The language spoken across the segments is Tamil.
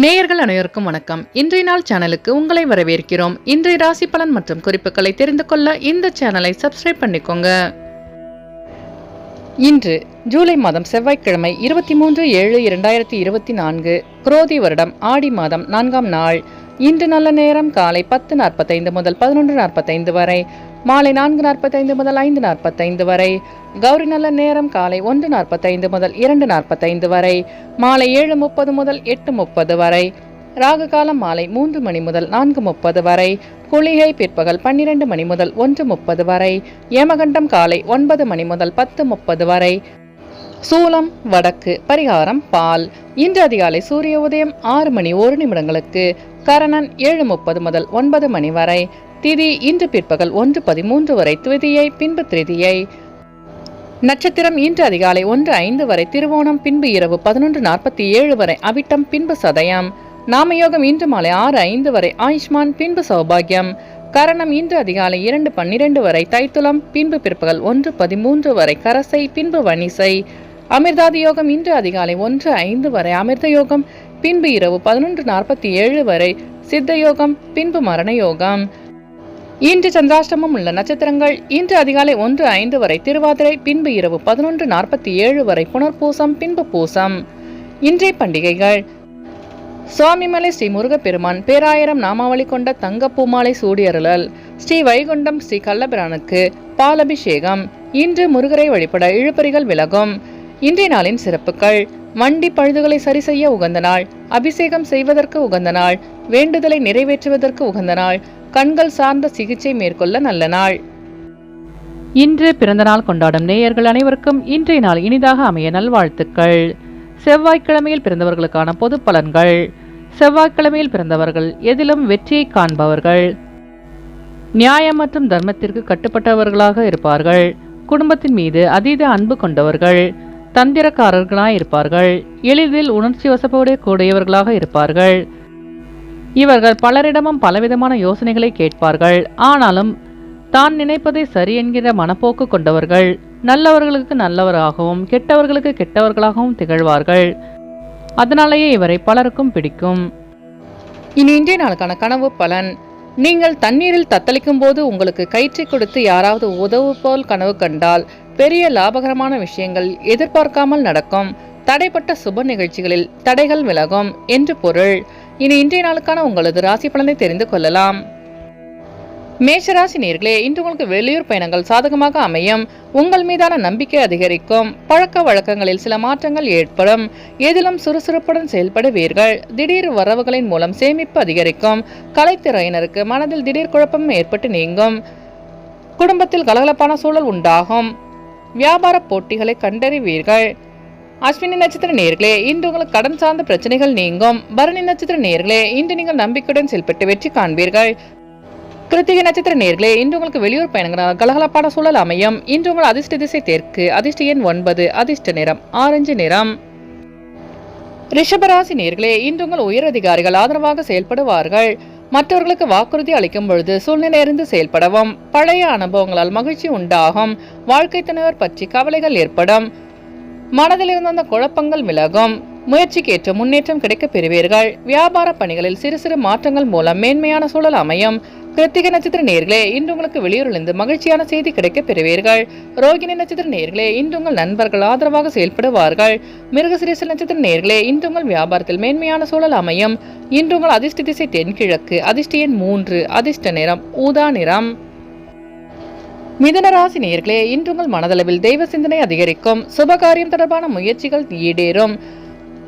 நேயர்கள் அனைவருக்கும் வணக்கம். இன்றைய நாள் சேனலுக்கு உங்களை வரவேற்கிறோம். இன்றைய ராசி பலன் மற்றும் குறிப்புகளை தெரிந்து கொள்ள இந்த சேனலை சப்ஸ்கிரைப் பண்ணிக்கோங்க. இன்று ஜூலை மாதம் செவ்வாய்க்கிழமை 23/7/2024 குரோதி வருடம் ஆடி மாதம் 4ஆம் நாள். இன்று நல்ல நேரம் காலை 10:45 முதல் 11:45 வரை, மாலை 4:45 முதல் 5:45 வரை. கௌரி நல்ல நேரம் காலை 1:45 முதல் 2:45 வரை, மாலை 7:30 முதல் 8:30 வரை. ராகு காலம் மாலை 3 மணி முதல் 4:30 வரை. குளிகை பிற்பகல் 12 மணி முதல் 1:30 வரை. யமகண்டம் காலை 9 மணி முதல் 10:30 வரை. சூலம் வடக்கு. பரிகாரம் பால். இன்று அதிகாலை சூரிய உதயம் 6 மணி 1 நிமிடங்களுக்கு. கரணன் 7:30 முதல் 9 மணி வரை. திதி இன்று பிற்பகல் 1:13 வரை துவிதியை, பின்பு திருதியை. நட்சத்திரம் இன்று அதிகாலை 1:05 வரை திருவோணம், பின்பு இரவு 11:47 வரை அவிட்டம், பின்பு சதயம். நாமயோகம் இன்று மாலை 6:05 வரை ஆயுஷ்மான், பின்பு சௌபாகியம். கரணம் இன்று அதிகாலை 2:12 வரை தைத்துளம், பின்பு பிற்பகல் 1:13 வரை கரசை, பின்பு வணிசை. அமிர்தாதி யோகம் இன்று அதிகாலை 1:05 வரை அமிர்த யோகம், பின்பு இரவு 11:47 வரை சித்த யோகம், பின்பு மரண யோகம். இன்று சந்திராஷ்டமம் உள்ள நட்சத்திரங்கள் இன்று அதிகாலை 1:05 வரை திருவாதிரை, பின்பு இரவு 11:47 வரை புனர்பூசம், பின்பு பூசம். இன்றைய பண்டிகைகள்: சுவாமிமலை ஸ்ரீ முருகப்பெருமான் பேராயிரம் நாமாவளி கொண்ட தங்க பூமாலை சூடியருளல். ஸ்ரீ வைகுண்டம் ஸ்ரீ கள்ளபிரானுக்கு பாலபிஷேகம். இன்று முருகரை வழிபட இழுபறிகள் விலகும். இன்றைய நாளின் சிறப்புகள்: வண்டி பழுதுகளை சரி செய்ய உகந்த நாள், அபிஷேகம் செய்வதற்கு உகந்த நாள், வேண்டுதலை நிறைவேற்றுவதற்கு உகந்த நாள், கண்கள் சார்ந்த சிகிச்சை மேற்கொள்ள நல்ல நாள். இன்று பிறந்த நாள் கொண்டாடும் நேயர்கள் அனைவருக்கும் இன்றைய நாள் இனிதாக அமைய நல்வாழ்த்துக்கள். செவ்வாய்க்கிழமையில் பிறந்தவர்களுக்கான பொது பலன்கள். செவ்வாய்க்கிழமையில் பிறந்தவர்கள் எதிலும் வெற்றியை காண்பவர்கள். நியாயம் மற்றும் தர்மத்திற்கு கட்டுப்பட்டவர்களாக இருப்பார்கள். குடும்பத்தின் மீது அதீத அன்பு கொண்டவர்கள். தந்திரக்காரர்களாய் இருப்பார்கள். எளிதில் உணர்ச்சி வசப்படக்கூடியவர்களாக இருப்பார்கள். இவர்கள் பலரிடமும் பலவிதமான யோசனைகளை கேட்பார்கள். ஆனாலும் தான் நினைப்பதை சரி என்கிற மனப்போக்கு கொண்டவர்கள். நல்லவர்களுக்கு நல்லவராகவும் கெட்டவர்களுக்கு கெட்டவர்களாகவும் திகழ்வார்கள். அதனாலேயே இவரை பலருக்கும் பிடிக்கும். இனி இன்றைய நாளுக்கான கனவு பலன். நீங்கள் தண்ணீரில் தத்தளிக்கும் போது உங்களுக்கு கயிற்றை கொடுத்து யாராவது உதவு போல் கனவு கண்டால் பெரிய லாபகரமான விஷயங்கள் எதிர்பார்க்காமல் நடக்கும். தடைப்பட்ட சுப நிகழ்ச்சிகளில் தடைகள் விலகும் என்று பொருள். இனி இன்றைய நாளுக்கான உங்களது ராசி பலனை தெரிந்து கொள்ளலாம். மேஷராசி நேயர்களே, இன்று உங்களுக்கு வெளியூர் பயணங்கள் சாதகமாக அமையும். உங்கள் மீதான நம்பிக்கை அதிகரிக்கும். பழக்க வழக்கங்களில் சில மாற்றங்கள் ஏற்படும். எதிலும் சுறுசுறுப்புடன் செயல்படுவீர்கள். திடீர் வரவுகளின் மூலம் சேமிப்பு அதிகரிக்கும். கலைத்துறையினருக்கு மனதில் திடீர் குழப்பம் ஏற்பட்டு நீங்கும். குடும்பத்தில் கலகலப்பான சூழல் உண்டாகும். வியாபார போட்டிகளை கண்டறிவீர்கள். அஸ்வினி நட்சத்திர நேயர்களே, இன்று உங்களுக்கு கடன் சார்ந்த பிரச்சனைகள் நீங்கும். பரணி நட்சத்திர நேயர்களே, இன்று நீங்கள் நம்பிக்கையுடன் செயல்பட்டு வெற்றி காண்பீர்கள். கிருத்திகை நட்சத்திர நேயர்களே, இன்று உங்களுக்கு வெளியூர் பயணங்களால் கலகலப்பான சூழல் அமையும். இன்று உங்கள் அதிர்ஷ்ட திசை தெற்கு, அதிர்ஷ்ட எண் 9, அதிர்ஷ்ட நிறம் ஆரஞ்சு நிறம். ரிஷபராசி நேயர்களே, இன்று உங்கள் உயர் அதிகாரிகள் ஆதரவாக செயல்படுவார்கள். மற்றவர்களுக்கு வாக்குறுதி அளிக்கும் பொழுது சூழ்நிலை அறிந்து செயல்படவும். பழைய அனுபவங்களால் மகிழ்ச்சி உண்டாகும். வாழ்க்கை துணைவர் பற்றி கவலைகள் ஏற்படும். மனதில் இருந்த அந்த குழப்பங்கள் விலகும். முயற்சிக்கேற்ற முன்னேற்றம் கிடைக்க பெறுவீர்கள். வியாபார பணிகளில் சிறு சிறு மாற்றங்கள் மூலம் மேன்மையான சூழல் அமையும். கிருத்திகை நட்சத்திர நேயர்களே, இன்று உங்களுக்கு வெளியூரிலிருந்து மகிழ்ச்சியான செய்தி கிடைக்க பெறுவீர்கள். ரோகிணி நட்சத்திர நேயர்களே, இன்று உங்கள் நண்பர்கள் ஆதரவாக செயல்படுவார்கள். மிருகசீரிஷ நட்சத்திர நேயர்களே, இன்று உங்கள் வியாபாரத்தில் மேன்மையான சூழல் அமையும். இன்று உங்கள் அதிர்ஷ்ட திசை தென்கிழக்கு, அதிர்ஷ்ட எண் 3, அதிர்ஷ்ட நிறம் ஊதா நிறம். மிதுன ராசி நேயர்களே, இன்று உங்கள் மனதளவில் தெய்வ சிந்தனை அதிகரிக்கும். சுபகாரியம் தொடர்பான முயற்சிகள் ஈடேறும்.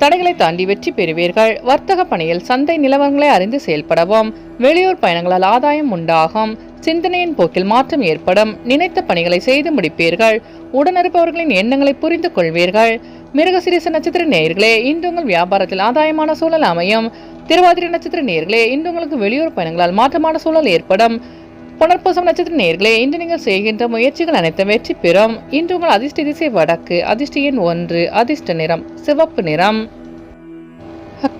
தடைகளை தாண்டி வெற்றி பெறுவீர்கள். வர்த்தக பணியில் சந்தை நிலவரங்களை அறிந்து செயல்படவும். வெளியூர் பயணங்களால் ஆதாயம் உண்டாகும். சிந்தனையின் போக்கில் மாற்றம் ஏற்படும். நினைத்த பணிகளை செய்து முடிப்பீர்கள். உடனிருப்பவர்களின் எண்ணங்களை புரிந்து கொள்வீர்கள். மிருகசீரிஷ நட்சத்திர நேயர்களே, இன்று உங்கள் வியாபாரத்தில் ஆதாயமான சூழல் அமையும். திருவாதிரை நட்சத்திர நேயர்களே, இன்று உங்களுக்கு வெளியூர் பயணங்களால் மாற்றமான சூழல் ஏற்படும். புனர்பூசம் நட்சத்திர நேயர்களே, இன்று நீங்கள் செய்கின்ற முயற்சிகள் அனைத்தும் வெற்றி பெறும். இன்று உங்கள் அதிர்ஷ்ட திசை வடக்கு, அதிர்ஷ்ட எண் 1, அதிர்ஷ்ட நிறம் சிவப்பு நிறம்.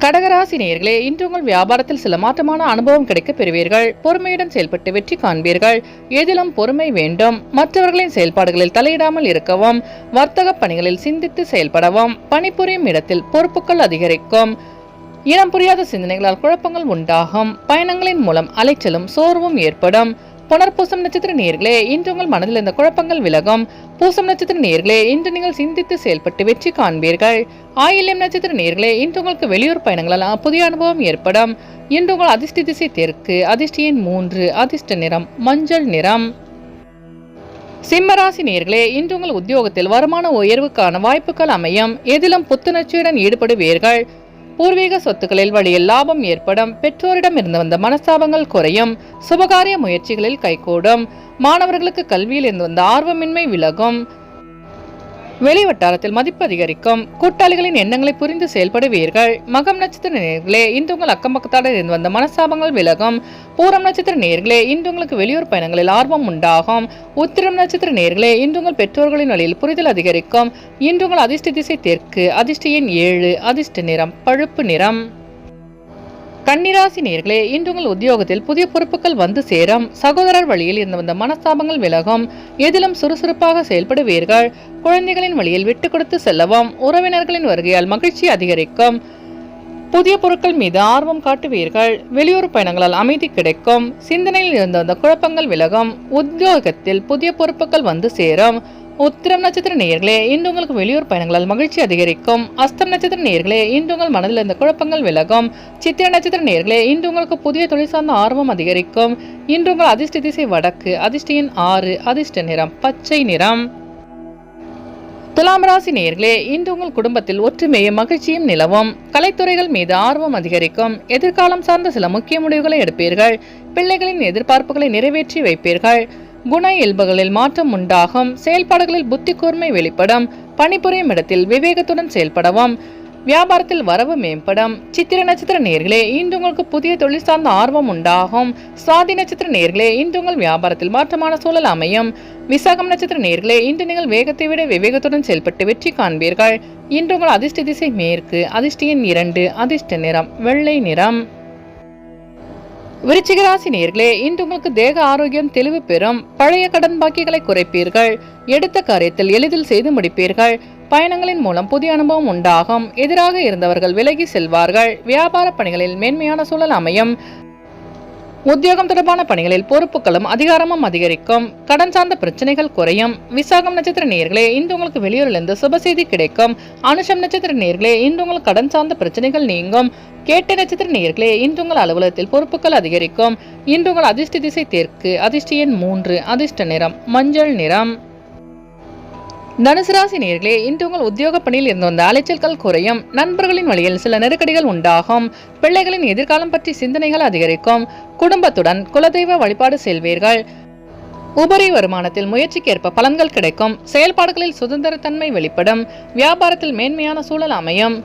கடகராசி நேயர்களே, இன்று உங்கள் வியாபாரத்தில் சில மாற்றமான அனுபவம் கிடைக்க பெறுவீர்கள். பொறுமையுடன் செயல்பட்டு வெற்றி காண்பீர்கள். எதிலும் பொறுமை வேண்டும். மற்றவர்களின் செயல்பாடுகளில் தலையிடாமல் இருக்கவும். வர்த்தக பணிகளில் சிந்தித்து செயல்படவும். பணிபுரியும் இடத்தில் பொறுப்புகள் அதிகரிக்கும். இனம் புரியாத சிந்தனைகளால் குழப்பங்கள் உண்டாகும். பயணங்களின் மூலம் அலைச்சலும் சோர்வும் ஏற்படும். புனர்பூசம் நட்சத்திர நேயர்களே, இன்று உங்கள் மனதில் இந்த குழப்பங்கள் விலகும். பூசம் நட்சத்திர நேயர்களே, இன்று நீங்கள் சிந்தித்து செயல்பட்டு வெற்றி காண்பீர்கள். ஆயில்யம் நட்சத்திர நேயர்களே, இன்று உங்களுக்கு வெளியூர் பயணங்களால் புதிய அனுபவம் ஏற்படும். இன்று உங்கள் அதிர்ஷ்ட திசை தெற்கு, அதிர்ஷ்ட எண் 3, அதிர்ஷ்ட நிறம் மஞ்சள் நிறம். சிம்மராசி நேயர்களே, இன்று உங்கள் உத்தியோகத்தில் வருமான உயர்வுக்கான வாய்ப்புகள் அமையும். எதிலும் புத்துணர்ச்சியுடன் ஈடுபடுவீர்கள். பூர்வீக சொத்துக்களில் வழியில் லாபம் ஏற்படும். பெற்றோரிடம் இருந்து வந்த மனஸ்தாபங்கள் குறையும். சுபகாரிய முயற்சிகளில் கைகூடும். மாணவர்களுக்கு கல்வியில் இருந்து வந்த ஆர்வமின்மை விலகும். வெளிவட்டாரத்தில் மதிப்பு அதிகரிக்கும். கூட்டாளிகளின் எண்ணங்களை புரிந்து செயல்படுவீர்கள். மகம் நட்சத்திர நேயர்களே, இன்று உங்கள் அக்கம் பக்கத்தால் இருந்து வந்த மனஸ்தாபங்கள் விலகும். பூரம் நட்சத்திர நேயர்களே, இன்று உங்களுக்கு வெளியூர் பயணங்களில் ஆர்வம் உண்டாகும். உத்திரம் நட்சத்திர நேயர்களே, இன்று உங்கள் பெற்றோர்களின் வழியில் புரிதல் அதிகரிக்கும். இன்று உங்கள் அதிர்ஷ்ட திசை தெற்கு, அதிர்ஷ்ட எண் 7, அதிர்ஷ்ட நிறம் பழுப்பு நிறம். கன்னிராசி நேயர்களே, இன்று உங்கள் உத்தியோகத்தில் புதிய பொறுப்புகள் வந்து சேரும். சகோதரர் வழியில் இருந்து வந்த மனஸ்தாபங்கள் விலகும். எதிலும் சுறுசுறுப்பாக செயல்படுவீர்கள். குழந்தைகளின் வழியில் விட்டு கொடுத்து செல்லவும். உறவினர்களின் வருகையால் மகிழ்ச்சி அதிகரிக்கும். புதிய பொருட்கள் மீது ஆர்வம் காட்டுவீர்கள். வெளியூர் பயணங்களால் அமைதி கிடைக்கும். சிந்தனையில் இருந்த வந்த குழப்பங்கள் விலகும். உத்தியோகத்தில் புதிய பொறுப்புகள் வந்து சேரும். உத்திரம் நட்சத்திர நேயர்களே, இன்று உங்களுக்கு வெளியூர் பயணங்களால் மகிழ்ச்சி அதிகரிக்கும். அஸ்தம் நட்சத்திர நேயர்களே, இன்று உங்கள் மனதில் இருந்த குழப்பங்கள் விலகும். சித்திர நட்சத்திர நேயர்களே, இன்று உங்களுக்கு புதிய தொழில் சார்ந்த ஆர்வம் அதிகரிக்கும். இன்று உங்கள் அதிர்ஷ்ட திசை வடக்கு, அதிர்ஷ்ட எண் 6, அதிர்ஷ்ட நிறம் பச்சை நிறம். துலாம் ராசி நேயர்களே, இன்று உங்கள் குடும்பத்தில் ஒற்றுமையும் மகிழ்ச்சியும் நிலவும். கலைத்துறைகள் மீது ஆர்வம் அதிகரிக்கும். எதிர்காலம் சார்ந்த சில முக்கிய முடிவுகளை எடுப்பீர்கள். பிள்ளைகளின் எதிர்பார்ப்புகளை நிறைவேற்றி வைப்பீர்கள். குண இயல்புகளில் மாற்றம் உண்டாகும். செயல்பாடுகளில் புத்தி கூர்மை வெளிப்படும். பணிபுரியும் இடத்தில் விவேகத்துடன் செயல்படவும். வியாபாரத்தில் வரவு மேம்படும். சித்திர நட்சத்திர நேயர்களே, இன்று உங்களுக்கு புதிய தொழில் சார்ந்த ஆர்வம் உண்டாகும். சுவாதி நட்சத்திர நேயர்களே, இன்று உங்கள் வியாபாரத்தில் மாற்றமான சூழல் அமையும். விசாகம் நட்சத்திர நேயர்களே, இன்று நீங்கள் வேகத்தை விட விவேகத்துடன் செயல்பட்டு வெற்றி காண்பீர்கள். இன்று உங்கள் அதிர்ஷ்ட திசை மேற்கு, அதிர்ஷ்ட எண் 2, அதிர்ஷ்ட நிறம் வெள்ளை நிறம். விருச்சிக ராசி நேயர்களே, இன்று உங்களுக்கு தேக ஆரோக்கியம் தெளிவு பெறும். பழைய கடன் பாக்கிகளை குறைப்பீர்கள். எடுத்த காரியத்தில் எளிதில் செய்து முடிப்பீர்கள். பயணங்களின் மூலம் புதிய அனுபவம் உண்டாகும். எதிராக இருந்தவர்கள் விலகி செல்வார்கள். வியாபார பணிகளில் மேன்மையான சூழல் அமையும். உத்தியோகம் தொடர்பான பணிகளில் பொறுப்புகளும் அதிகாரமும் அதிகரிக்கும். கடன் சார்ந்த பிரச்சனைகள் குறையும். விசாகம் நட்சத்திர நேயர்களே, இன்று உங்களுக்கு வெளியூரிலிருந்து சுப செய்தி கிடைக்கும். அனுஷம் நட்சத்திர நேயர்களே, இன்று உங்களுக்கு கடன் சார்ந்த பிரச்சனைகள் நீங்கும். கேட்ட நட்சத்திர நேயர்களே, இன்று உங்கள் அலுவலகத்தில் பொறுப்புகள் அதிகரிக்கும். இன்று உங்கள் அதிர்ஷ்ட திசை தெற்கு, அதிர்ஷ்ட எண் 3, அதிர்ஷ்ட நிறம் மஞ்சள் நிறம். தனுசு ராசி நேயர்களே, இன்று உங்கள் உத்தியோக பணியில் இருந்து வந்த அலைச்சல்கள் குறையும். நண்பர்களின் வழியில் சில நெருக்கடிகள் உண்டாகும். பிள்ளைகளின் எதிர்காலம் பற்றி சிந்தனைகள் அதிகரிக்கும். குடும்பத்துடன் குலதெய்வ வழிபாடு செல்வீர்கள். உபரி வருமானத்தில் முயற்சிக்கேற்ப பலன்கள் கிடைக்கும். செயல்பாடுகளில் சுதந்திரத்தன்மை வெளிப்படும். வியாபாரத்தில் மேன்மையான சூழல் அமையும்.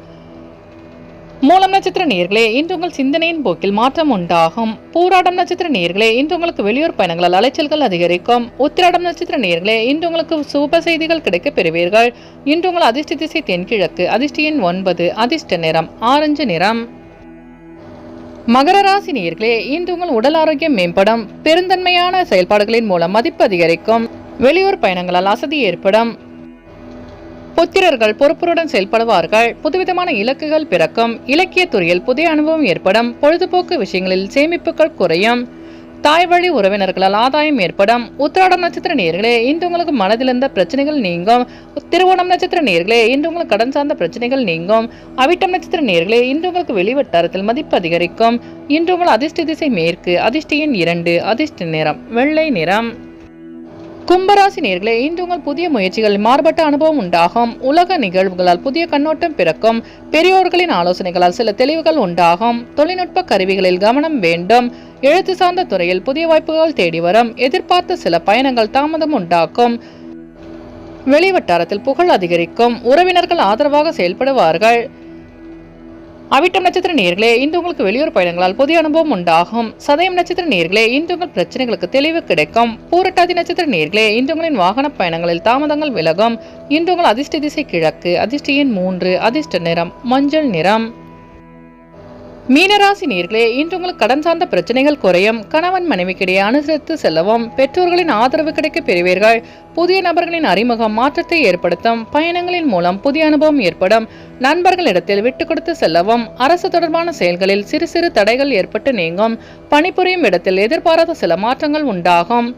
மூலம் நட்சத்திர நேயர்களே, இன்று உங்கள் சிந்தனையின் போக்கில் மாற்றம் உண்டாகும். பூராடம் நட்சத்திர நேயர்களே, இன்று உங்களுக்கு வெளியூர் பயணங்களால் அலைச்சல்கள் அதிகரிக்கும். உத்திராடம் நட்சத்திர நேயர்களே, இன்று உங்களுக்கு சுப செய்திகள் கிடைக்க பெறுவீர்கள். இன்று உங்கள் அதிர்ஷ்ட திசை தென்கிழக்கு, அதிர்ஷ்ட எண் 9, அதிர்ஷ்ட நிறம் ஆரஞ்சு நிறம். மகர ராசி நேயர்களே, இன்று உங்கள் உடல் ஆரோக்கியம் மேம்படும். பெருந்தன்மையான செயல்பாடுகளின் மூலம் மதிப்பு அதிகரிக்கும். வெளியூர் பயணங்களால் அசதி ஏற்படும். புத்திரர்கள் பொறுப்புடன் செயல்படுவார்கள். புதுவிதமான இலக்குகள் பிறக்கும். இலக்கிய துறையில் புதிய அனுபவம் ஏற்படும். பொழுதுபோக்கு விஷயங்களில் சேமிப்புகள் குறையும். தாய் வழி உறவினர்களால் ஆதாயம் ஏற்படும். உத்திராடம் நட்சத்திர நேயர்களே, இன்று உங்களுக்கு மனதில் இருந்த பிரச்சனைகள் நீங்கும். திருவோணம் நட்சத்திர நேயர்களே, இன்று உங்களுக்கு கடன் சார்ந்த பிரச்சனைகள் நீங்கும். அவிட்டம் நட்சத்திர நேயர்களே, இன்று உங்களுக்கு வெளிவட்டாரத்தில் மதிப்பு அதிகரிக்கும். இன்று உங்கள் அதிர்ஷ்ட திசை மேற்கு, அதிர்ஷ்ட எண் 2, அதிர்ஷ்ட நிறம் வெள்ளை நிறம். கும்பராசி நேயர்களே, இன்று உங்கள் புதிய முயற்சிகளில் மாறுபட்ட அனுபவம் உண்டாகும். உலக நிகழ்வுகளால் புதிய கண்ணோட்டம் பிறக்கும். பெரியோர்களின் ஆலோசனைகளால் சில தெளிவுகள் உண்டாகும். தொழில்நுட்ப கருவிகளில் கவனம் வேண்டும். எழுத்து சார்ந்த துறையில் புதிய வாய்ப்புகள் தேடி வரும். எதிர்பார்த்த சில பயணங்கள் தாமதம் உண்டாக்கும். வெளிவட்டாரத்தில் புகழ் அதிகரிக்கும். உறவினர்கள் ஆதரவாக செயல்படுவார்கள். அவிட்டம் நட்சத்திர நேயர்களே, இன்று உங்களுக்கு வெளியூர் பயணங்களால் புதிய அனுபவம் உண்டாகும். சதயம் நட்சத்திர நேயர்களே, இன்று உங்கள் பிரச்சனைகளுக்கு தெளிவு கிடைக்கும். பூரட்டாதி நட்சத்திர நேயர்களே, இன்று உங்களின் வாகன பயணங்களில் தாமதங்கள் விலகும். இன்று உங்கள் அதிர்ஷ்ட திசை கிழக்கு, அதிர்ஷ்ட எண் 3, அதிர்ஷ்ட நிறம் மஞ்சள் நிறம். மீனராசி நேயர்களே, இன்று உங்களுக்கு கடன் சார்ந்த பிரச்சனைகள் குறையும். கணவன் மனைவிக்கிடையே அனுசரித்து செல்லவும். பெற்றோர்களின் ஆதரவு கிடைக்க பெறுவீர்கள். புதிய நபர்களின் அறிமுகம் மாற்றத்தை ஏற்படுத்தும். பயணங்களின் மூலம் புதிய அனுபவம் ஏற்படும். நண்பர்களிடத்தில் விட்டு கொடுத்து செல்லவும். அரசு தொடர்பான செயல்களில் சிறு சிறு தடைகள் ஏற்பட்டு நீங்கும். பணிபுரியும் இடத்தில் எதிர்பாராத சில மாற்றங்கள் உண்டாகும்.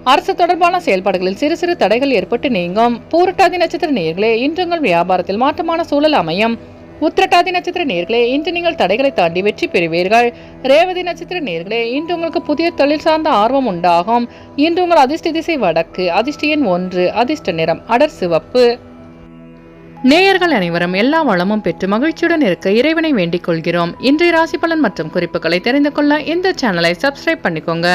அரசு தொடர்பான செயல்பாடுகளில் சிறு சிறு தடைகள் ஏற்பட்டு நீங்கும். பூரட்டாதி நட்சத்திர நேயர்களே, இன்று உங்கள் வியாபாரத்தில் மாற்றமான சூழல் அமையும். உத்திரட்டாதி நட்சத்திர நேயர்களே, இன்று நீங்கள் தடைகளை தாண்டி வெற்றி பெறுவீர்கள். ரேவதி நட்சத்திர நேயர்களே, இன்று உங்களுக்கு புதிய தொழில் சார்ந்த ஆர்வம் உண்டாகும். இன்று உங்கள் அதிர்ஷ்ட திசை வடக்கு, அதிர்ஷ்ட எண் 1, அதிர்ஷ்ட நிறம் அடர் சிவப்பு. நேயர்கள் அனைவரும் எல்லா வளமும் பெற்று மகிழ்ச்சியுடன் இருக்க இறைவனை வேண்டிக் கொள்கிறோம். இன்றைய ராசி பலன் மற்றும் குறிப்புகளை தெரிந்து கொள்ள இந்த சேனலை சப்ஸ்கிரைப் பண்ணிக்கோங்க.